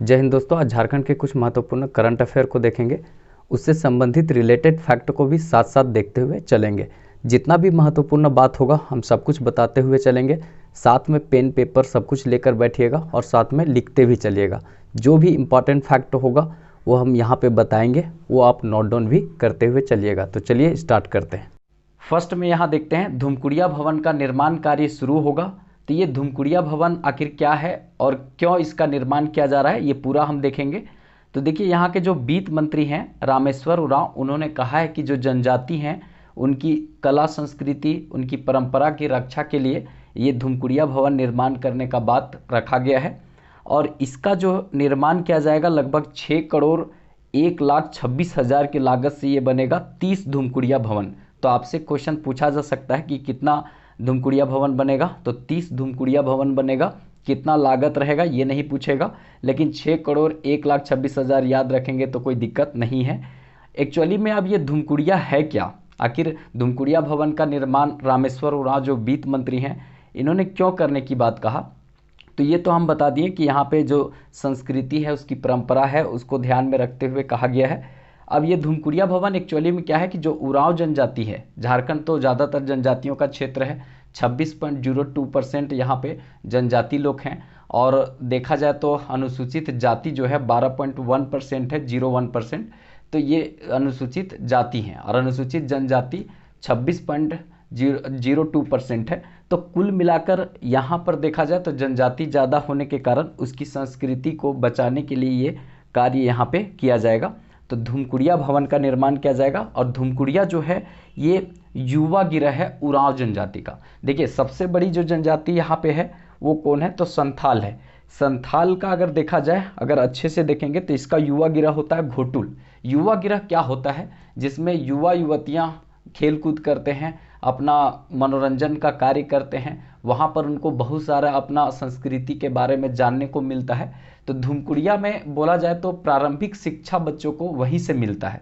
जय हिंद दोस्तों, आज झारखंड के कुछ महत्वपूर्ण करंट अफेयर को देखेंगे। उससे संबंधित रिलेटेड फैक्ट को भी साथ साथ देखते हुए चलेंगे। जितना भी महत्वपूर्ण बात होगा हम सब कुछ बताते हुए चलेंगे। साथ में पेन पेपर सब कुछ लेकर बैठिएगा और साथ में लिखते भी चलिएगा। जो भी इम्पॉर्टेंट फैक्ट होगा वो हम यहाँ पे बताएंगे, वो आप नोट डाउन भी करते हुए चलिएगा। तो चलिए स्टार्ट करते हैं। फर्स्ट में यहाँ देखते हैं, धूमकुड़िया भवन का निर्माण कार्य शुरू होगा। तो ये धूमकुड़िया भवन आखिर क्या है और क्यों इसका निर्माण किया जा रहा है, ये पूरा हम देखेंगे। तो देखिए, यहाँ के जो वित्त मंत्री हैं रामेश्वर उरांव, उन्होंने कहा है कि जो जनजाति हैं उनकी कला संस्कृति, उनकी परंपरा की रक्षा के लिए ये धूमकुड़िया भवन निर्माण करने का बात रखा गया है। और इसका जो निर्माण किया जाएगा लगभग 6,01,26,000 की लागत से ये बनेगा 30 धूमकुड़िया भवन। तो आपसे क्वेश्चन पूछा जा सकता है कि कितना धूमकुड़िया भवन बनेगा, तो 30 धूमकुड़िया भवन बनेगा। कितना लागत रहेगा ये नहीं पूछेगा, लेकिन 6,01,26,000 याद रखेंगे तो कोई दिक्कत नहीं है। एक्चुअली में अब ये धूमकुड़िया है क्या, आखिर धूमकुड़िया भवन का निर्माण रामेश्वर उरांव जो वित्त मंत्री हैं इन्होंने क्यों करने की बात कहा, तो ये तो हम बता दिए कि यहाँ पे जो संस्कृति है, उसकी परंपरा है, उसको ध्यान में रखते हुए कहा गया है। अब ये धूमकुड़िया भवन एक्चुअली में क्या है कि जो उरांव जनजाति है, झारखंड तो ज़्यादातर जनजातियों का क्षेत्र है, 26.02% यहाँ पे जनजाति लोग हैं। और देखा जाए तो अनुसूचित जाति जो है 12.1% है, 0.1%। तो ये अनुसूचित जाति हैं और अनुसूचित जनजाति 26.02% है। तो कुल मिलाकर यहाँ पर देखा जाए तो जनजाति ज़्यादा होने के कारण उसकी संस्कृति को बचाने के लिए ये कार्य यहाँ पे किया जाएगा। तो धूमकुड़िया भवन का निर्माण किया जाएगा। और धूमकुड़िया जो है ये युवा गिरह है उरांव जनजाति का। देखिए, सबसे बड़ी जो जनजाति यहाँ पे है वो कौन है, तो संथाल है। संथाल का अगर देखा जाए, अगर अच्छे से देखेंगे तो इसका युवा गिरह होता है घोटुल। युवा गिरह क्या होता है, जिसमें युवा युवतियाँ खेल कूद करते हैं, अपना मनोरंजन का कार्य करते हैं, वहाँ पर उनको बहुत सारा अपना संस्कृति के बारे में जानने को मिलता है। तो धूमकुड़िया में बोला जाए तो प्रारंभिक शिक्षा बच्चों को वहीं से मिलता है।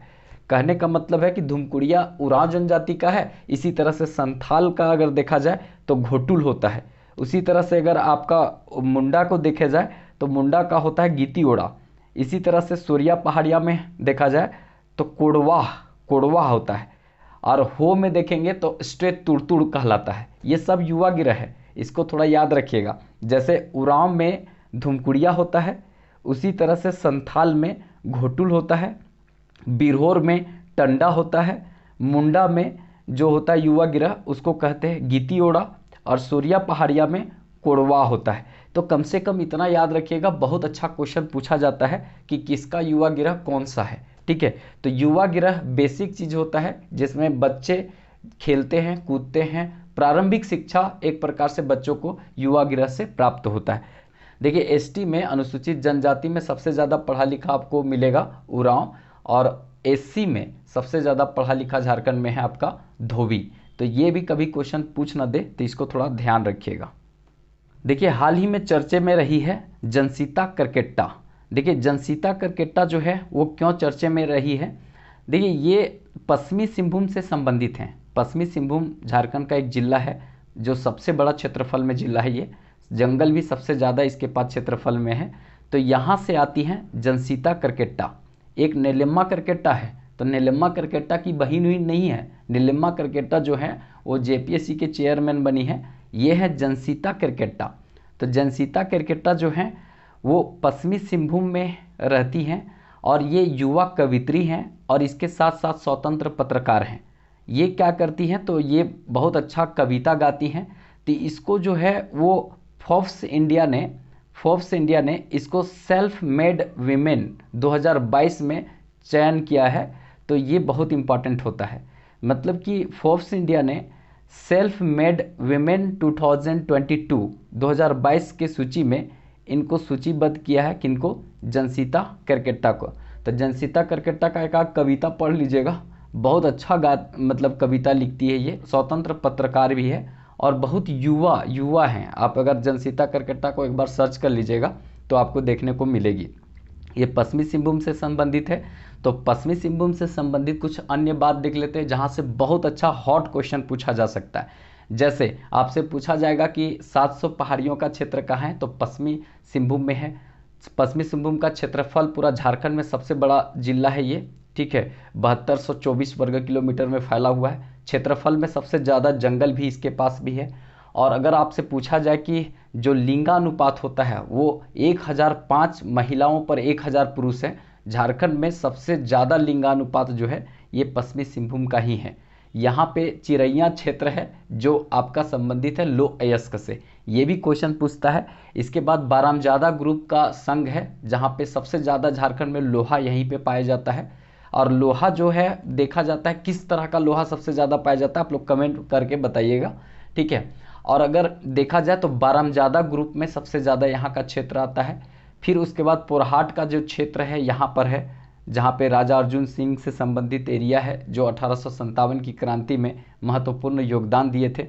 कहने का मतलब है कि धूमकुड़िया उरांव जनजाति का है, इसी तरह से संथाल का अगर देखा जाए तो घोटुल होता है। उसी तरह से अगर आपका मुंडा को देखा जाए तो मुंडा का होता है गीती ओड़ा। इसी तरह से सूर्या पहाड़िया में देखा जाए तो कोड़वाह कोड़वा होता है। और हो में देखेंगे तो स्ट्रेट तुड़तुड़ कहलाता है। ये सब युवा गिरह है, इसको थोड़ा याद रखिएगा। जैसे उरांव में धूमकुड़िया होता है, उसी तरह से संथाल में घोटुल होता है, बिरहोर में टंडा होता है, मुंडा में जो होता है युवा गिरह उसको कहते हैं गीती ओड़ा, और सूर्या पहाड़िया में कोड़वा होता है। तो कम से कम इतना याद रखिएगा, बहुत अच्छा क्वेश्चन पूछा जाता है कि किसका युवा गिरह कौन सा है। ठीक है, तो युवा गिरह बेसिक चीज़ होता है जिसमें बच्चे खेलते हैं कूदते हैं। प्रारंभिक शिक्षा एक प्रकार से बच्चों को युवा गिरह से प्राप्त होता है। देखिए, एसटी में अनुसूचित जनजाति में सबसे ज़्यादा पढ़ा लिखा आपको मिलेगा उरांव, और एससी में सबसे ज़्यादा पढ़ा लिखा झारखंड में है आपका धोबी। तो ये भी कभी क्वेश्चन पूछ ना दे, तो इसको थोड़ा ध्यान रखिएगा। देखिए, हाल ही में चर्चे में रही है जनसीता करकेट्टा। देखिए, जनसीता करकेट्टा जो है वो क्यों चर्चे में रही है, देखिए ये पश्चिमी सिंहभूम से संबंधित हैं। पश्चिमी सिंहभूम झारखंड का एक जिला है जो सबसे बड़ा क्षेत्रफल में जिला है। ये जंगल भी सबसे ज़्यादा इसके पास क्षेत्रफल में है। तो यहाँ से आती हैं जनसीता करकेट्टा। एक नीलिम्मा करकेट्टा है, तो नीलिम्मा करकेट्टा की बहन हुई नहीं है। नीलिम्मा करकेट्टा जो है वो जेपीएससी के चेयरमैन बनी है। ये है जनसीता करकेट्टा। तो जनसीता करकेट्टा जो है वो पश्चिमी सिंहभूम में रहती हैं और ये युवा कवित्री हैं और इसके साथ साथ स्वतंत्र पत्रकार हैं। ये क्या करती हैं, तो ये बहुत अच्छा कविता गाती हैं। तो इसको जो है वो फोर्ब्स इंडिया ने इसको सेल्फ मेड वीमेन 2022 में चयन किया है। तो ये बहुत इम्पॉर्टेंट होता है, मतलब कि फोर्ब्स इंडिया ने सेल्फ मेड वीमेन 2022 के सूची में इनको सूचीबद्ध किया है। किनको, जनसीता करकेट्टा को। तो जनसीता करकेट्टा का एक कविता पढ़ लीजिएगा, बहुत अच्छा मतलब कविता लिखती है। ये स्वतंत्र पत्रकार भी है और बहुत युवा हैं। आप अगर जनसीता करकेट्टा को एक बार सर्च कर लीजिएगा तो आपको देखने को मिलेगी। ये पश्चिमी सिंहभूम से संबंधित है। तो पश्चिमी सिंहभूम से संबंधित कुछ अन्य बात देख लेते हैं जहाँ से बहुत अच्छा हॉट क्वेश्चन पूछा जा सकता है। जैसे आपसे पूछा जाएगा कि 700 पहाड़ियों का क्षेत्र कहाँ है, तो पश्चिमी सिंहभूम में है। पश्चिमी सिंहभूम का क्षेत्रफल पूरा झारखंड में सबसे बड़ा जिला है ये, ठीक है। 7224 वर्ग किलोमीटर में फैला हुआ है। क्षेत्रफल में सबसे ज़्यादा जंगल भी इसके पास भी है। और अगर आपसे पूछा जाए कि जो लिंगानुपात होता है वो 1005 महिलाओं पर 1000 पुरुष हैं। झारखंड में सबसे ज़्यादा लिंगानुपात जो है ये पश्चिमी सिंहभूम का ही है। यहाँ पे चिरैया क्षेत्र है जो आपका संबंधित है लो अयस्क से, ये भी क्वेश्चन पूछता है। इसके बाद बारामजादा ग्रुप का संघ है जहाँ पे सबसे ज़्यादा झारखंड में लोहा यहीं पे पाया जाता है। और लोहा जो है देखा जाता है, किस तरह का लोहा सबसे ज़्यादा पाया जाता है आप लोग कमेंट करके बताइएगा, ठीक है। और अगर देखा जाए तो बारामजादा ग्रुप में सबसे ज़्यादा यहाँ का क्षेत्र आता है। फिर उसके बाद पोरहाट का जो क्षेत्र है यहाँ पर है, जहाँ पे राजा अर्जुन सिंह से संबंधित एरिया है जो 1857 की क्रांति में महत्वपूर्ण योगदान दिए थे।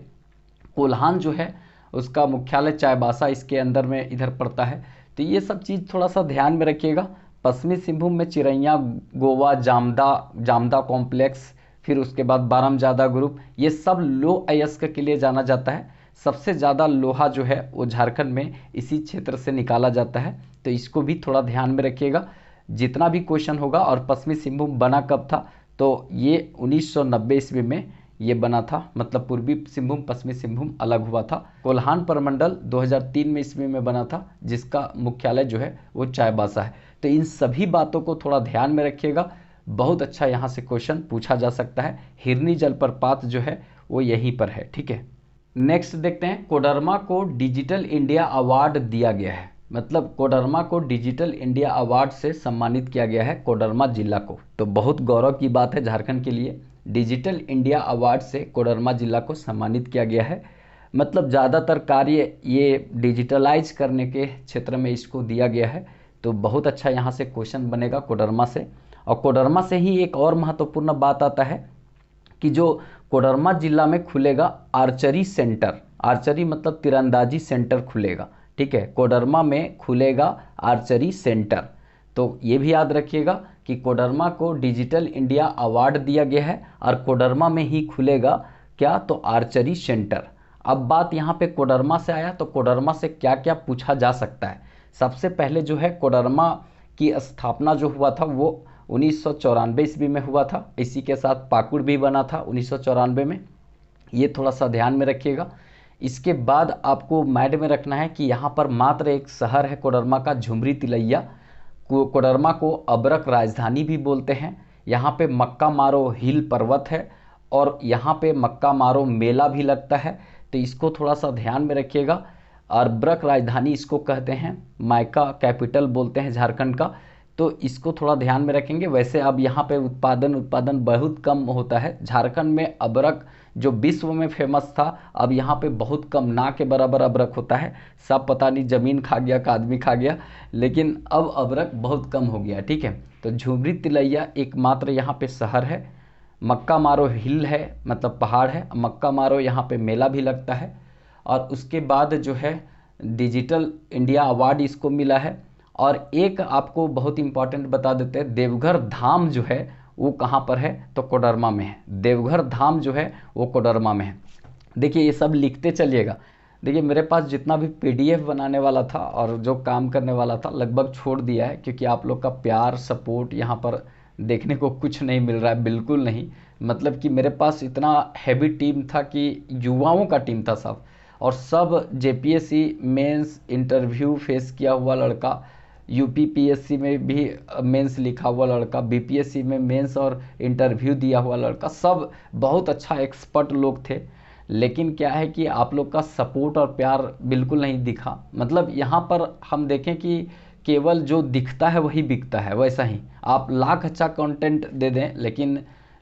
कोल्हान जो है उसका मुख्यालय चाईबासा इसके अंदर में इधर पड़ता है। तो ये सब चीज़ थोड़ा सा ध्यान में रखिएगा। पश्चिमी सिंहभूम में चिरैया, गोवा, जामदा कॉम्प्लेक्स, फिर उसके बाद बारामजादा ग्रुप, ये सब लो अयस्क के लिए जाना जाता है। सबसे ज़्यादा लोहा जो है वो झारखंड में इसी क्षेत्र से निकाला जाता है, तो इसको भी थोड़ा ध्यान में रखिएगा जितना भी क्वेश्चन होगा। और पश्चिमी सिंहभूम बना कब था, तो ये 1990 ईस्वी में ये बना था, मतलब पूर्वी सिंहभूम पश्चिमी सिंहभूम अलग हुआ था। कोल्हान प्रमंडल 2003 में ईस्वी में बना था जिसका मुख्यालय जो है वो चाईबासा है। तो इन सभी बातों को थोड़ा ध्यान में रखिएगा, बहुत अच्छा यहाँ से क्वेश्चन पूछा जा सकता है। हिरनी जलप्रपात जो है वो यहीं पर है, ठीक है। नेक्स्ट देखते हैं, कोडरमा को डिजिटल इंडिया अवार्ड दिया गया है। मतलब कोडरमा को डिजिटल इंडिया अवार्ड से सम्मानित किया गया है कोडरमा जिला को, तो बहुत गौरव की बात है झारखंड के लिए। डिजिटल इंडिया अवार्ड से कोडरमा जिला को सम्मानित किया गया है। मतलब ज़्यादातर कार्य ये डिजिटलाइज करने के क्षेत्र में इसको दिया गया है, तो बहुत अच्छा यहाँ से क्वेश्चन बनेगा कोडरमा से। और कोडरमा से ही एक और महत्वपूर्ण बात आता है कि जो कोडरमा जिला में खुलेगा आर्चरी सेंटर, आर्चरी मतलब तीरंदाजी सेंटर खुलेगा, ठीक है। कोडरमा में खुलेगा आर्चरी सेंटर, तो ये भी याद रखिएगा कि कोडरमा को डिजिटल इंडिया अवार्ड दिया गया है और कोडरमा में ही खुलेगा क्या, तो आर्चरी सेंटर। अब बात यहाँ पे कोडरमा से आया, तो कोडरमा से क्या क्या पूछा जा सकता है। सबसे पहले जो है कोडरमा की स्थापना जो हुआ था वो 1994 ईस्वी में हुआ था। इसी के साथ पाकुड़ भी बना था 1994 में, ये थोड़ा सा ध्यान में रखिएगा। इसके बाद आपको माइंड में रखना है कि यहाँ पर मात्र एक शहर है कोडरमा का, झुमरी तिलैया। कोडरमा को अबरक राजधानी भी बोलते हैं। यहाँ पे मक्का मारो हिल पर्वत है और यहाँ पे मक्का मारो मेला भी लगता है, तो इसको थोड़ा सा ध्यान में रखिएगा। अबरक राजधानी इसको कहते हैं, माइका कैपिटल बोलते हैं झारखंड का, तो इसको थोड़ा ध्यान में रखेंगे। वैसे अब यहाँ पे उत्पादन बहुत कम होता है झारखंड में। अबरक जो विश्व में फेमस था अब यहाँ पे बहुत कम, ना के बराबर अबरक होता है। सब पता नहीं ज़मीन खा गया का आदमी खा गया, लेकिन अब अबरक बहुत कम हो गया, ठीक है। तो झुमरी तिलैया एकमात्र यहाँ पे शहर है। मक्का मारो हिल है, मतलब पहाड़ है। मक्का मारो यहाँ पे मेला भी लगता है। और उसके बाद जो है डिजिटल इंडिया अवार्ड इसको मिला है। और एक आपको बहुत इंपॉर्टेंट बता देते हैं, देवघर धाम जो है वो कहाँ पर है, तो कोडरमा में है। देवघर धाम जो है वो कोडरमा में है। देखिए ये सब लिखते चलिएगा। देखिए मेरे पास जितना भी पीडीएफ बनाने वाला था और जो काम करने वाला था लगभग छोड़ दिया है, क्योंकि आप लोग का प्यार सपोर्ट यहाँ पर देखने को कुछ नहीं मिल रहा है, बिल्कुल नहीं। मतलब कि मेरे पास इतना हैवी टीम था कि युवाओं का टीम था सब, और सब जेपीएससी मेंस इंटरव्यू फेस किया हुआ लड़का, यूपीपीएससी में भी मेंस लिखा हुआ लड़का, बीपीएससी में मेंस और इंटरव्यू दिया हुआ लड़का, सब बहुत अच्छा एक्सपर्ट लोग थे। लेकिन क्या है कि आप लोग का सपोर्ट और प्यार बिल्कुल नहीं दिखा। मतलब यहाँ पर हम देखें कि केवल जो दिखता है वही बिकता है, वैसा ही आप लाख अच्छा कंटेंट दे दें लेकिन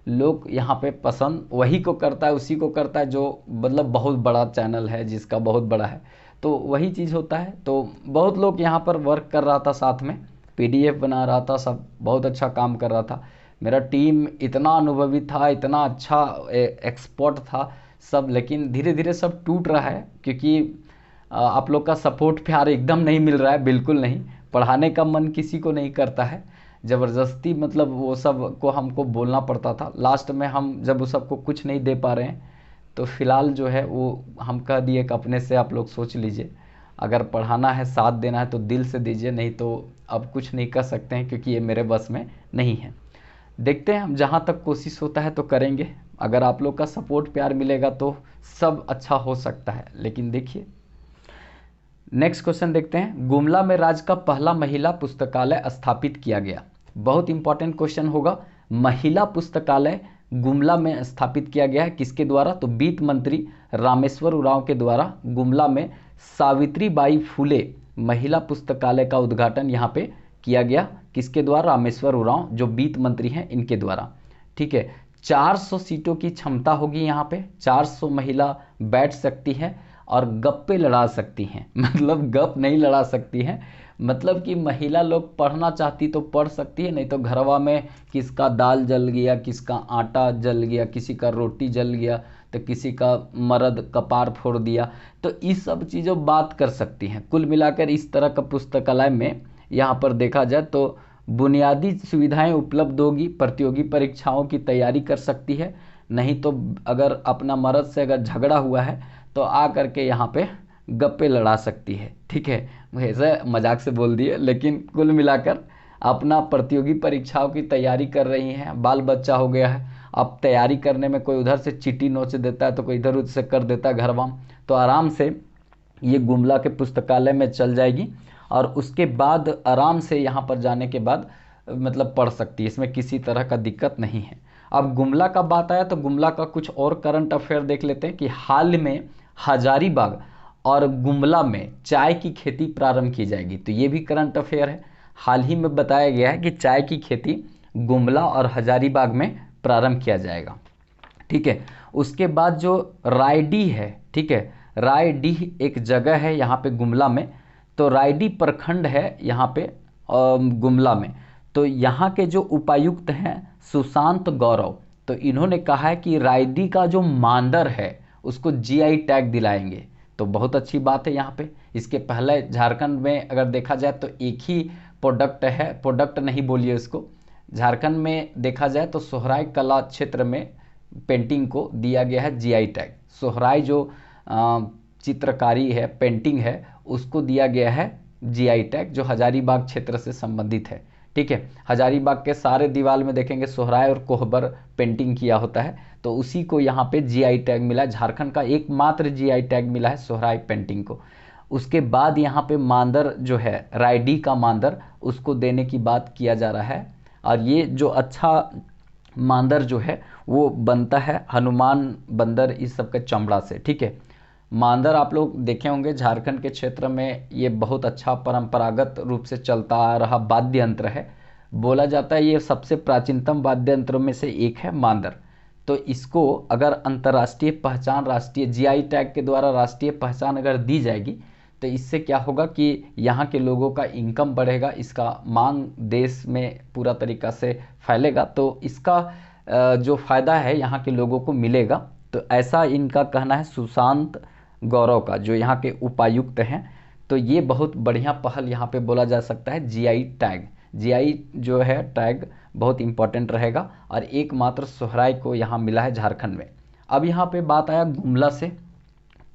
लोग यहाँ पे पसंद वही को करता है, उसी को करता है जो मतलब बहुत बड़ा चैनल है, जिसका बहुत बड़ा है, तो वही चीज़ होता है। तो बहुत लोग यहाँ पर वर्क कर रहा था, साथ में पीडीएफ बना रहा था, सब बहुत अच्छा काम कर रहा था। मेरा टीम इतना अनुभवी था, इतना अच्छा एक्सपर्ट था सब, लेकिन धीरे धीरे सब टूट रहा है क्योंकि आप लोग का सपोर्ट प्यार एकदम नहीं मिल रहा है, बिल्कुल नहीं। पढ़ाने का मन किसी को नहीं करता है, ज़बरदस्ती मतलब वो सब को हमको बोलना पड़ता था। लास्ट में हम जब उस सबको कुछ नहीं दे पा रहे हैं तो फिलहाल जो है वो हम कह दिए कि अपने से आप लोग सोच लीजिए। अगर पढ़ाना है, साथ देना है तो दिल से दीजिए, नहीं तो अब कुछ नहीं कर सकते हैं क्योंकि ये मेरे बस में नहीं है। देखते हैं हम, जहाँ तक कोशिश होता है तो करेंगे। अगर आप लोग का सपोर्ट प्यार मिलेगा तो सब अच्छा हो सकता है। लेकिन देखिए नेक्स्ट क्वेश्चन देखते हैं। गुमला में राज्य का पहला महिला पुस्तकालय स्थापित किया गया। बहुत इंपॉर्टेंट क्वेश्चन होगा। महिला पुस्तकालय गुमला में स्थापित किया गया है, किसके द्वारा? तो वित्त मंत्री रामेश्वर उरांव के द्वारा गुमला में सावित्रीबाई फुले महिला पुस्तकालय का उद्घाटन यहाँ पे किया गया। किसके द्वारा? रामेश्वर उरांव, जो वित्त मंत्री हैं, इनके द्वारा। ठीक है, 400 सीटों की क्षमता होगी यहाँ पे, 400 महिला बैठ सकती हैं और गप्पे लड़ा सकती हैं। मतलब गप नहीं लड़ा सकती हैं, मतलब कि महिला लोग पढ़ना चाहती तो पढ़ सकती है, नहीं तो घरवा में किसका दाल जल गया, किसका आटा जल गया, किसी का रोटी जल गया, तो किसी का मर्द कपार फोड़ दिया, तो इस सब चीज़ों बात कर सकती हैं। कुल मिलाकर इस तरह का पुस्तकालय में यहाँ पर देखा जाए तो बुनियादी सुविधाएं उपलब्ध होगी, प्रतियोगी परीक्षाओं की तैयारी कर सकती है, नहीं तो अगर अपना मर्द से अगर झगड़ा हुआ है तो आ करके यहाँ पे गप्पे लड़ा सकती है। ठीक है, वैसे मजाक से बोल दिए, लेकिन कुल मिलाकर अपना प्रतियोगी परीक्षाओं की तैयारी कर रही हैं। बाल बच्चा हो गया है, अब तैयारी करने में कोई उधर से चीटी नोच देता है तो कोई इधर उधर से कर देता है घरवाम, तो आराम से ये गुमला के पुस्तकालय में चल जाएगी और उसके बाद आराम से यहाँ पर जाने के बाद मतलब पढ़ सकती है, इसमें किसी तरह का दिक्कत नहीं है। अब गुमला का बात आया तो गुमला का कुछ और करंट अफेयर देख लेते हैं कि हाल में हजारीबाग और गुमला में चाय की खेती प्रारंभ की जाएगी। तो ये भी करंट अफेयर है, हाल ही में बताया गया है कि चाय की खेती गुमला और हजारीबाग में प्रारंभ किया जाएगा। ठीक है, उसके बाद जो रायडीह है, ठीक है, रायडीह एक जगह है यहाँ पे गुमला में, तो रायडीह प्रखंड है यहाँ पे गुमला में। तो यहाँ के जो उपायुक्त हैं सुशांत गौरव, तो इन्होंने कहा है कि रायडीह का जो मांदर है उसको जीआई टैग दिलाएंगे। तो बहुत अच्छी बात है यहाँ पे। इसके पहले झारखंड में अगर देखा जाए तो एक ही प्रोडक्ट है, प्रोडक्ट नहीं बोलिए इसको, झारखंड में देखा जाए तो सोहराय कला क्षेत्र में पेंटिंग को दिया गया है जीआई टैग। सोहराय जो चित्रकारी है, पेंटिंग है, उसको दिया गया है जीआई टैग, जो हजारीबाग क्षेत्र से संबंधित है। ठीक है, हजारीबाग के सारे दीवार में देखेंगे सोहराय और कोहबर पेंटिंग किया होता है, तो उसी को यहाँ पे जीआई टैग मिला है। झारखंड का एकमात्र जीआई टैग मिला है सोहराय पेंटिंग को। उसके बाद यहाँ पे मांदर जो है, रायडीह का मांदर, उसको देने की बात किया जा रहा है। और ये जो अच्छा मांदर जो है वो बनता है हनुमान बंदर इस सब के चमड़ा से। ठीक है, मांदर आप लोग देखे होंगे झारखंड के क्षेत्र में ये बहुत अच्छा परंपरागत रूप से चलता आ रहा वाद्य यंत्र है। बोला जाता है ये सबसे प्राचीनतम वाद्य यंत्रों में से एक है मांदर। तो इसको अगर अंतर्राष्ट्रीय पहचान, राष्ट्रीय जीआई टैग के द्वारा राष्ट्रीय पहचान अगर दी जाएगी तो इससे क्या होगा कि यहाँ के लोगों का इनकम बढ़ेगा, इसका मांग देश में पूरा तरीक़ा से फैलेगा, तो इसका जो फ़ायदा है यहाँ के लोगों को मिलेगा। तो ऐसा इनका कहना है सुशांत गौरव का, जो यहाँ के उपायुक्त हैं। तो ये बहुत बढ़िया पहल यहाँ पे बोला जा सकता है। जीआई टैग, जीआई जो है टैग बहुत इंपॉर्टेंट रहेगा और एकमात्र सोहराय को यहाँ मिला है झारखंड में। अब यहाँ पे बात आया गुमला से,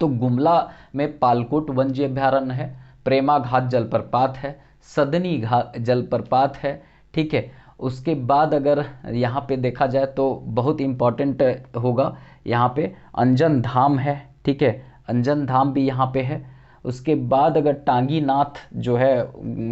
तो गुमला में पालकोट वन्य अभ्यारण्य है, प्रेमा घाट जलप्रपात है, सदनी घाट जलप्रपात है। ठीक है, उसके बाद अगर यहाँ पे देखा जाए तो बहुत इम्पॉर्टेंट होगा, यहाँ पे अंजन धाम है। ठीक है, अंजन धाम भी यहाँ पे है। उसके बाद अगर टांगी नाथ जो है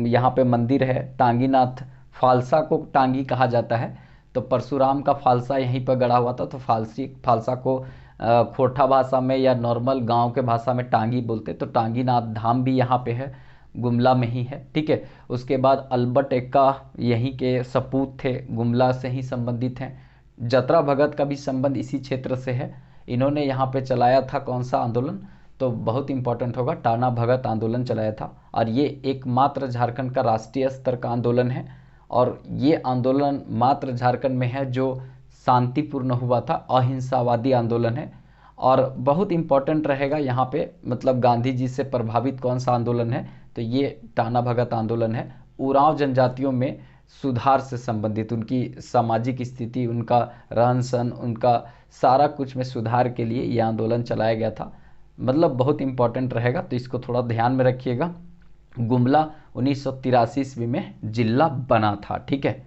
यहाँ पे मंदिर है, टांगी नाथ, फालसा को टांगी कहा जाता है, तो परशुराम का फालसा यहीं पर गड़ा हुआ था, तो फालसा को खोरठा भाषा में या नॉर्मल गांव के भाषा में टांगी बोलते, तो टांगी नाथ धाम भी यहाँ पे है, गुमला में ही है। ठीक है, उसके बाद अल्बर्ट एक्का यहीं के सपूत थे, गुमला से ही संबंधित हैं। जतरा भगत का भी संबंध इसी क्षेत्र से है, इन्होंने यहाँ पे चलाया था कौन सा आंदोलन, तो बहुत इंपॉर्टेंट होगा, टाना भगत आंदोलन चलाया था। और ये एकमात्र झारखंड का राष्ट्रीय स्तर का आंदोलन है और ये आंदोलन मात्र झारखंड में है जो शांतिपूर्ण हुआ था, अहिंसावादी आंदोलन है। और बहुत इंपॉर्टेंट रहेगा यहाँ पे, मतलब गांधी जी से प्रभावित कौन सा आंदोलन है, तो ये टाना भगत आंदोलन है। उरांव जनजातियों में सुधार से संबंधित, उनकी सामाजिक स्थिति, उनका रहन सहन, उनका सारा कुछ में सुधार के लिए ये आंदोलन चलाया गया था। मतलब बहुत इंपॉर्टेंट रहेगा, तो इसको थोड़ा ध्यान में रखिएगा। गुमला 1983 ईस्वी में जिला बना था। ठीक है,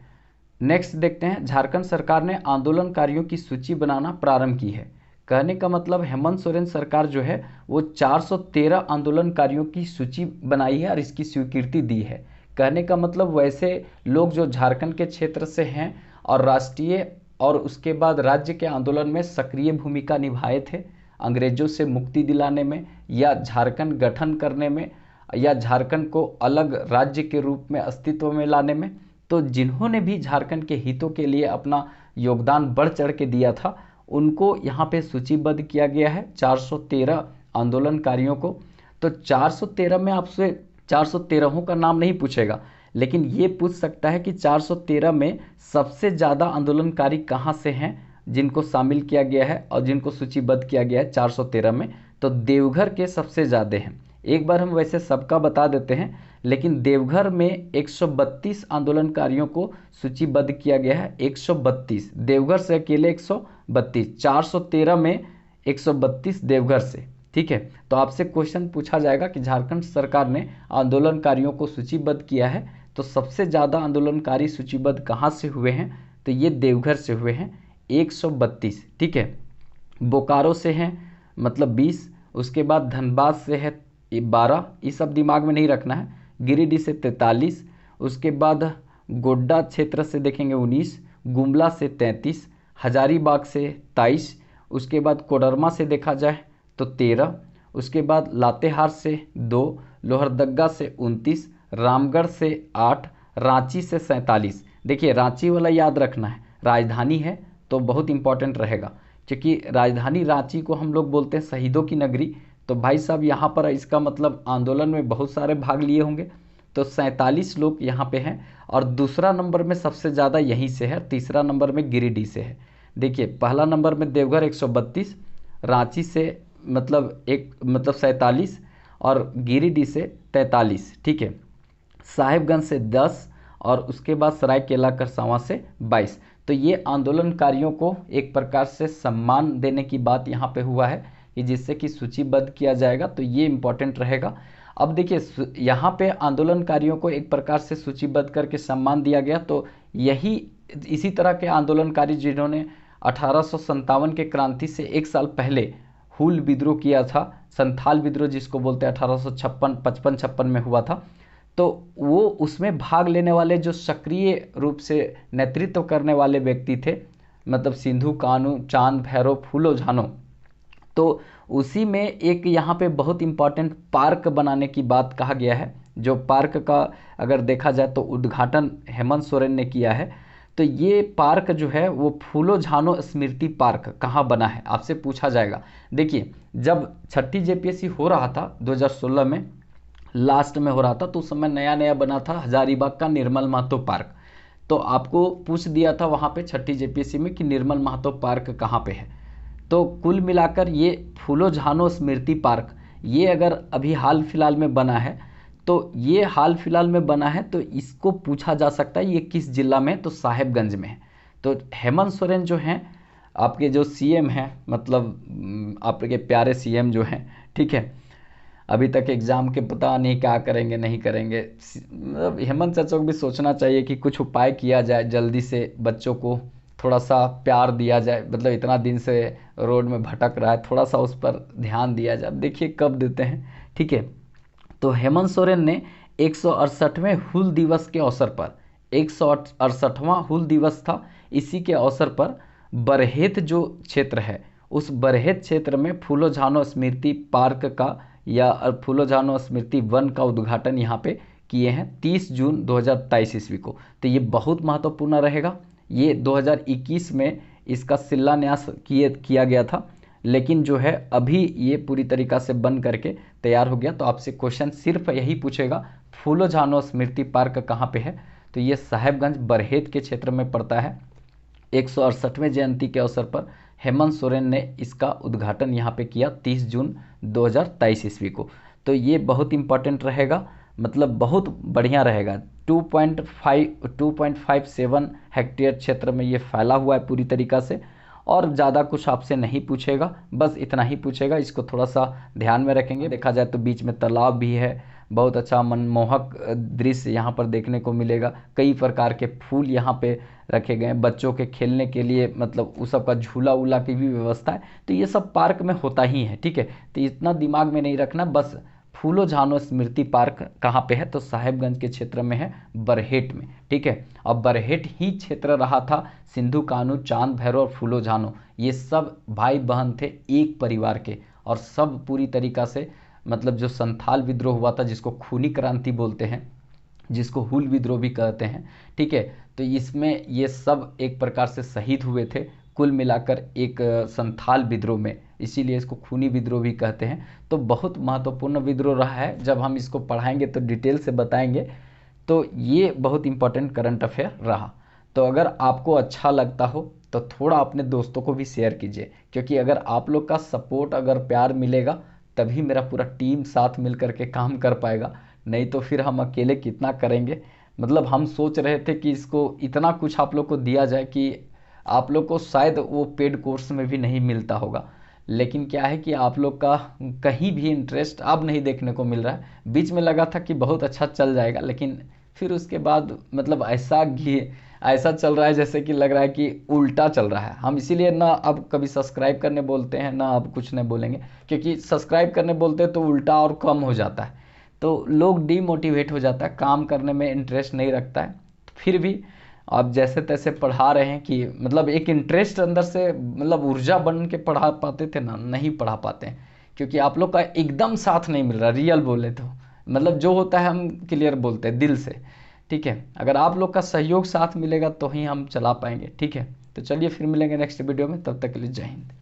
नेक्स्ट देखते हैं, झारखंड सरकार ने आंदोलनकारियों की सूची बनाना प्रारंभ की है। कहने का मतलब हेमंत सोरेन सरकार जो है वो 413 आंदोलनकारियों की सूची बनाई है और इसकी स्वीकृति दी है। कहने का मतलब वैसे लोग जो झारखंड के क्षेत्र से हैं और राष्ट्रीय और उसके बाद राज्य के आंदोलन में सक्रिय भूमिका निभाए थे, अंग्रेजों से मुक्ति दिलाने में या झारखंड गठन करने में या झारखंड को अलग राज्य के रूप में अस्तित्व में लाने में, तो जिन्होंने भी झारखंड के हितों के लिए अपना योगदान बढ़ चढ़ के दिया था उनको यहाँ पे सूचीबद्ध किया गया है, 413 आंदोलनकारियों को। तो 413 में आपसे 413 का नाम नहीं पूछेगा, लेकिन ये पूछ सकता है कि 413 में सबसे ज़्यादा आंदोलनकारी कहाँ से हैं जिनको शामिल किया गया है और जिनको सूचीबद्ध किया गया है 413 में, तो देवघर के सबसे ज़्यादा हैं। एक बार हम वैसे सबका बता देते हैं, लेकिन देवघर में 132 आंदोलनकारियों को सूचीबद्ध किया गया है। 132 देवघर से अकेले 132, 413 में 132 देवघर से। ठीक है, तो आपसे क्वेश्चन पूछा जाएगा कि झारखंड सरकार ने आंदोलनकारियों को सूचीबद्ध किया है, तो सबसे ज़्यादा आंदोलनकारी सूचीबद्ध कहाँ से हुए हैं, तो ये देवघर से हुए हैं 132। ठीक है, बोकारो से हैं मतलब 20, उसके बाद धनबाद से है 12, ये सब दिमाग में नहीं रखना है। गिरिडीह से 43, उसके बाद गोड्डा क्षेत्र से देखेंगे 19, गुमला से 33, हजारीबाग से 23, उसके बाद कोडरमा से देखा जाए तो 13, उसके बाद लातेहार से 2, लोहरदग्गा से 29, रामगढ़ से 8, रांची से 47। देखिए रांची वाला याद रखना है, राजधानी है तो बहुत इंपॉर्टेंट रहेगा, क्योंकि राजधानी रांची को हम लोग बोलते हैं शहीदों की नगरी। तो भाई साहब यहाँ पर इसका मतलब आंदोलन में बहुत सारे भाग लिए होंगे, तो 47 लोग यहाँ पे हैं। और दूसरा नंबर में सबसे ज़्यादा यहीं से है, तीसरा नंबर में गिरिडीह से है। देखिए पहला नंबर में देवघर 132, रांची से मतलब 47 और गिरिडीह से 43। ठीक है, साहेबगंज से 10 और उसके बाद सरायकेला खरसावां से 22। तो ये आंदोलनकारियों को एक प्रकार से सम्मान देने की बात यहाँ पे हुआ है कि जिससे कि सूचीबद्ध किया जाएगा, तो ये इम्पोर्टेंट रहेगा। अब देखिए यहाँ पे आंदोलनकारियों को एक प्रकार से सूचीबद्ध करके सम्मान दिया गया, तो यही इसी तरह के आंदोलनकारी जिन्होंने 1857 के क्रांति से एक साल पहले हुल विद्रोह किया था, संथाल विद्रोह जिसको बोलते हैं 1855 में हुआ था, तो वो उसमें भाग लेने वाले जो सक्रिय रूप से नेतृत्व करने वाले व्यक्ति थे, मतलब सिंधु कानू, चांद भैरव, फूलो झानो, तो उसी में एक यहाँ पे बहुत इम्पॉर्टेंट पार्क बनाने की बात कहा गया है। जो पार्क का अगर देखा जाए तो उद्घाटन हेमंत सोरेन ने किया है। तो ये पार्क जो है वो फूलो झानो स्मृति पार्क कहाँ बना है आपसे पूछा जाएगा। देखिए जब छठी जेपीएससी हो रहा था 2016 में, लास्ट में हो रहा था, तो उस समय नया नया बना था हजारीबाग का निर्मल महतो पार्क। तो आपको पूछ दिया था वहाँ पे छठी जेपीएससी में कि निर्मल महतो पार्क कहाँ पे है। तो कुल मिलाकर ये फूलो झानो स्मृति पार्क ये अगर अभी हाल फिलहाल में बना है, तो ये हाल फिलहाल में बना है, तो इसको पूछा जा सकता है ये किस जिला में, तो साहेबगंज में है। तो हेमंत सोरेन जो हैं आपके जो सीएम हैं, मतलब आपके प्यारे सीएम जो हैं, ठीक है, अभी तक एग्ज़ाम के पता नहीं क्या करेंगे नहीं करेंगे, मतलब हेमंत चाचा को भी सोचना चाहिए कि कुछ उपाय किया जाए, जल्दी से बच्चों को थोड़ा सा प्यार दिया जाए। मतलब इतना दिन से रोड में भटक रहा है, थोड़ा सा उस पर ध्यान दिया जाए। अब देखिए कब देते हैं। ठीक है, तो हेमंत सोरेन ने 168वें हुल दिवस के अवसर पर, 168वां हुल दिवस था, इसी के अवसर पर बरहेत जो क्षेत्र है उस बरहेत क्षेत्र में फूलो झानो स्मृति पार्क का या फूलो झानो स्मृति वन का उद्घाटन यहाँ पे किए हैं 30 जून 2023 ईस्वी को। तो ये बहुत महत्वपूर्ण रहेगा। ये 2021 में इसका शिलान्यास किया गया था, लेकिन जो है अभी ये पूरी तरीक़ा से बन करके तैयार हो गया। तो आपसे क्वेश्चन सिर्फ यही पूछेगा फूलो झानो स्मृति पार्क कहाँ पे है, तो ये साहेबगंज बरहेत के क्षेत्र में पड़ता है। 168वें जयंती के अवसर पर हेमंत सोरेन ने इसका उद्घाटन यहाँ पे किया 30 जून 2023 ईस्वी को। तो ये बहुत इम्पॉर्टेंट रहेगा, मतलब बहुत बढ़िया रहेगा। 2.57 हेक्टेयर क्षेत्र में ये फैला हुआ है पूरी तरीक़ा से, और ज़्यादा कुछ आपसे नहीं पूछेगा, बस इतना ही पूछेगा। इसको थोड़ा सा ध्यान में रखेंगे। देखा जाए तो बीच में तालाब भी है, बहुत अच्छा मनमोहक दृश्य यहाँ पर देखने को मिलेगा। कई प्रकार के फूल यहाँ पे रखे गए हैं, बच्चों के खेलने के लिए मतलब उस सब का झूला वूला की भी व्यवस्था है। तो ये सब पार्क में होता ही है, ठीक है। तो इतना दिमाग में नहीं रखना, बस फूलो झानो स्मृति पार्क कहाँ पे है, तो साहेबगंज के क्षेत्र में है, बरहेट में, ठीक है। और बरहेट ही क्षेत्र रहा था सिंधु कान्हू, चांद भैरव और फूलो झानो, ये सब भाई बहन थे एक परिवार के। और सब पूरी तरीका से मतलब जो संथाल विद्रोह हुआ था, जिसको खूनी क्रांति बोलते हैं, जिसको हुल विद्रोह भी कहते हैं, ठीक है। तो इसमें ये सब एक प्रकार से शहीद हुए थे कुल मिलाकर एक संथाल विद्रोह में, इसीलिए इसको खूनी विद्रोह भी कहते हैं। तो बहुत महत्वपूर्ण विद्रोह रहा है, जब हम इसको पढ़ाएंगे तो डिटेल से बताएंगे। तो ये बहुत इंपॉर्टेंट करंट अफेयर रहा। तो अगर आपको अच्छा लगता हो तो थोड़ा अपने दोस्तों को भी शेयर कीजिए, क्योंकि अगर आप लोग का सपोर्ट, अगर प्यार मिलेगा, तभी मेरा पूरा टीम साथ मिल करके काम कर पाएगा, नहीं तो फिर हम अकेले कितना करेंगे। मतलब हम सोच रहे थे कि इसको इतना कुछ आप लोग को दिया जाए कि आप लोग को शायद वो पेड कोर्स में भी नहीं मिलता होगा, लेकिन क्या है कि आप लोग का कहीं भी इंटरेस्ट अब नहीं देखने को मिल रहा है। बीच में लगा था कि बहुत अच्छा चल जाएगा, लेकिन फिर उसके बाद मतलब ऐसा चल रहा है जैसे कि लग रहा है कि उल्टा चल रहा है। हम इसीलिए ना अब कभी सब्सक्राइब करने बोलते हैं, ना अब कुछ नहीं बोलेंगे, क्योंकि सब्सक्राइब करने बोलते हैं तो उल्टा और कम हो जाता है, तो लोग डीमोटिवेट हो जाता है, काम करने में इंटरेस्ट नहीं रखता है। फिर भी आप जैसे तैसे पढ़ा रहे हैं कि मतलब एक इंटरेस्ट अंदर से, मतलब ऊर्जा बन के पढ़ा पाते थे ना, नहीं पढ़ा पाते हैं, क्योंकि आप लोग का एकदम साथ नहीं मिल रहा। रियल बोले तो मतलब जो होता है हम क्लियर बोलते हैं दिल से, ठीक है। अगर आप लोग का सहयोग साथ मिलेगा तो ही हम चला पाएंगे, ठीक है। तो चलिए फिर मिलेंगे नेक्स्ट वीडियो में, तब तक के लिए जय हिंद।